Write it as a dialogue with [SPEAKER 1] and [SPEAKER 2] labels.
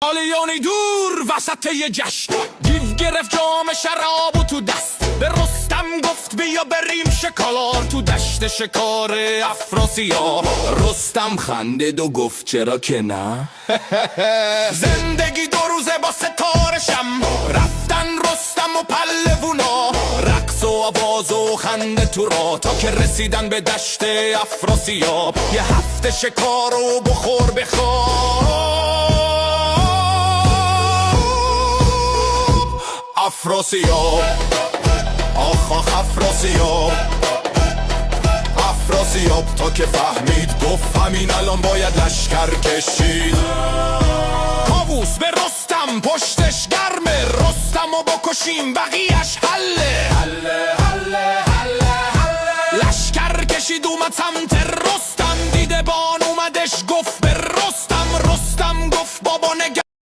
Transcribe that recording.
[SPEAKER 1] آلیانی دور وسط یه جشن، دیو گرفت جام شراب و تو دست، به رستم گفت بیا بریم شکار تو دشت شکار افراسیاب. رستم خندید و گفت چرا که نه. زندگی 2 روزه با ستاره شم، رفتن رستم و پهلوانا، رقص و آواز و خنده تو را، تا که رسیدن به دشت افراسیاب. یه هفته شکار و بخور بخواب. افراسیاب، آخ آخ افراسیاب. افراسیاب تا که فهمید گفت همین الان باید لشکر کشید. کاووس به رستم پشتش گرمه، رستم و بکشیم بقیهش حله. حله حله حله حله. لشکر کشید اومد سمت